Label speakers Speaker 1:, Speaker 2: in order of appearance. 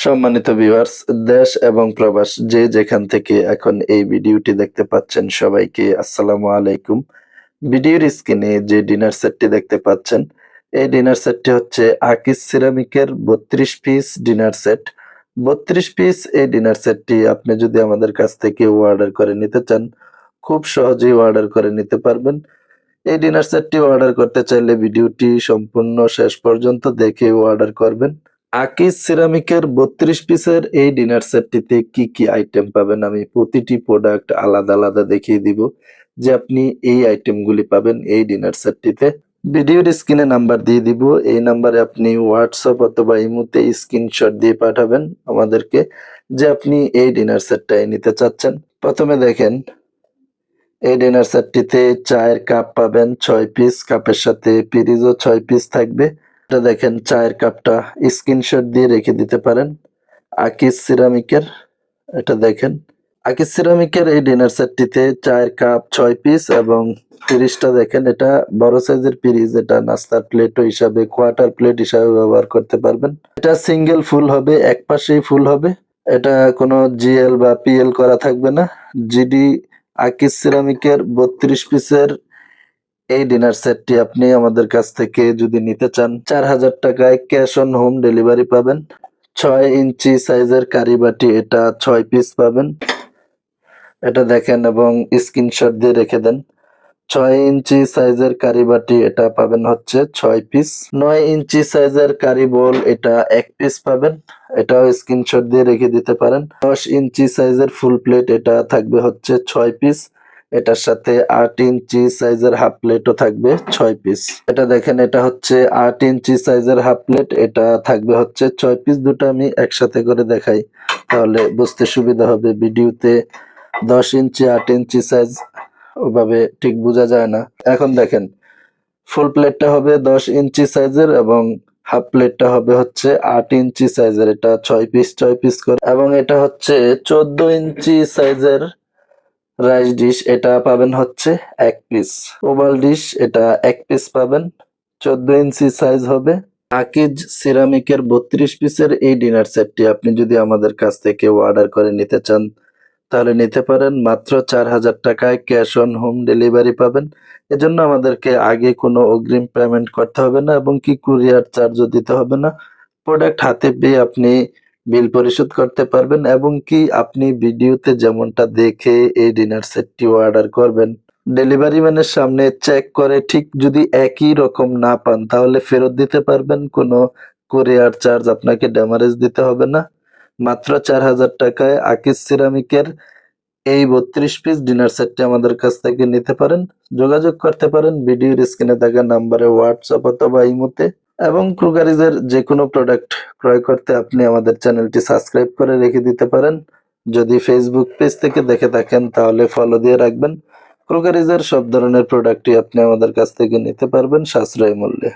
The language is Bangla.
Speaker 1: সম্মানিত ভিউয়ার্স, দেশ এবং প্রবাস যে যেখান থেকে এখন এই ভিডিওটি দেখতে পাচ্ছেন সবাইকে আসসালামু আলাইকুম। ভিডিওর স্ক্রিনে যে ডিনার সেটটি দেখতে পাচ্ছেন, এই ডিনার সেটটি হচ্ছে আকিজ সিরামিকের ৩২ পিস ডিনার সেট। ৩২ পিস এই ডিনার সেটটি আপনি যদি আমাদের কাছ থেকে অর্ডার করে নিতে চান, খুব সহজেই অর্ডার করে নিতে পারবেন। এই ডিনার সেটটি অর্ডার করতে চাইলে ভিডিওটি সম্পূর্ণ শেষ পর্যন্ত দেখে অর্ডার করবেন। আকিজ সিরামিকের ৩২ পিসের এই ডিনার সেটটিতে কি, কি আইটেম পাবেন আমি প্রতিটি প্রোডাক্ট আলাদা, আলাদা দেখিয়ে দিব যে আপনি এই আইটেমগুলি পাবেন এই ডিনার সেটটিতে। ভিডিওর স্ক্রিনে নাম্বার দিয়ে দিব। এই নাম্বারে আপনি WhatsApp অথবা ইমোতে স্ক্রিনশট দিয়ে পাঠাবেন আমাদেরকে যে আপনি এই ডিনার সেটটাই নিতে চাচ্ছেন। ১ম এ দেখেন এই ডিনার সেটটিতে চায়ের কাপ পাবেন ৬ পিস, কাপের সাথে পিরিজও ৬ পিস থাকবে। এটা দেখেন চায়ের কাপটা স্ক্রিনশট দিয়ে রেখে দিতে পারেন। আকিজ সিরামিকের এটা দেখেন। আকিজ সিরামিকের এই ডিনার সেটটিতে চায়ের কাপ ৬ পিস এবং পিরিজটা দেখেন এটা বড় সাইজের পিরিজ, এটা নাস্তার প্লেটও হিসাবে কোয়ার্টার প্লেট হিসাবে ব্যবহার করতে পারবেন। এটা সিঙ্গেল ফুল হবে, এক পাশেই ফুল হবে। এটা কোনো জিএল বা পিএল করা থাকবে না। জিডি আকিজ সিরামিকের ৩২ পিসের এই ডিনার সেটটি আপনি আমাদের কাছ থেকে যদি নিতে চান ৪,০০০ টাকায় ক্যাশ অন হোম ডেলিভারি পাবেন। ৬ ইঞ্চি সাইজের কারিবাটি এটা ৬ পিস পাবেন। এটা দেখেন এবং স্ক্রিনশট দিয়ে রেখে দেন। ৬ ইঞ্চি সাইজের কারিবাটি এটা পাবেন হচ্ছে ৬ পিস। ৯ ইঞ্চি সাইজের কারি বোল এটা ১ পিস পাবেন। এটাও স্ক্রিনশট দিয়ে রেখে দিতে পারেন। ১০ ইঞ্চি সাইজের ফুল প্লেট এটা থাকবে হচ্ছে ৬ পিস। এটার সাথে ৮ ইঞ্চি সাইজের হাফ প্লেটও থাকবে ৬ পিস। এটা দেখেন এটা হচ্ছে ৮ ইঞ্চি সাইজের হাফ প্লেট, এটা থাকবে হচ্ছে ৬ পিস। দুটো আমি একসাথে করে দেখাই তাহলে বুঝতে সুবিধা হবে। ভিডিওতে ১০ ইঞ্চি ৮ ইঞ্চি সাইজ ওভাবে ঠিক বোঝা যায় না। এখন দেখেন ফুল প্লেটটা হবে ১০ ইঞ্চি সাইজের এবং হাফ প্লেটটা হবে হচ্ছে ৮ ইঞ্চি সাইজের। এটা ৬ পিস ৬ পিস করে এবং এটা হচ্ছে ১৪ ইঞ্চি সাইজের রাইস ডিশ, এটা পাবেন হচ্ছে ১ পিস। ওভাল ডিশ এটা ১ পিস পাবেন। ১৪ ইঞ্চি সাইজ হবে। আকিজ সিরামিকের ৩২ পিসের এই ডিনার সেটটি আপনি যদি আমাদের কাছ থেকে অর্ডার করে নিতে চান তাহলে নিতে পারেন মাত্র ৪,০০০ টাকায় ক্যাশ অন হোম ডেলিভারি পাবেন। এজন্য আমাদেরকে আগে কোনো অগ্রিম পেমেন্ট করতে হবে না এবং কি কুরিয়ার চার্জও দিতে হবে না। প্রোডাক্ট হাতে পেয়ে আপনি বিল পরিশোধ করতে পারবেন এবং কি আপনি ভিডিওতে যেমনটা দেখে এই ডিনার সেটটি অর্ডার করবেন, ডেলিভারি ম্যানের সামনে চেক করে ঠিক যদি একই রকম না পান তাহলে ফেরত দিতে পারবেন। কোনো কুরিয়ার চার্জ আপনাকে ড্যামারেজ দিতে হবে না। মাত্র ৪,০০০ টাকায় আকিজ সিরামিকের এই ৩২ পিস ডিনার সেটটি আমাদের কাছ থেকে নিতে পারেন। যোগাযোগ করতে পারেন ভিডিওর স্ক্রিনে থাকা নাম্বারে WhatsApp অথবা ইমোতে এবং ক্রোকারিজের যেকোনো প্রোডাক্ট ক্রয় করতে আপনি আমাদের চ্যানেলটি সাবস্ক্রাইব করে রেখে দিতে পারেন। যদি ফেসবুক পেজ থেকে দেখে থাকেন তাহলে ফলো দিয়ে রাখবেন। ক্রোকারিজের সব ধরনের প্রোডাক্টই আপনি আমাদের কাছ থেকে নিতে পারবেন সাশ্রয়ী মূল্যে।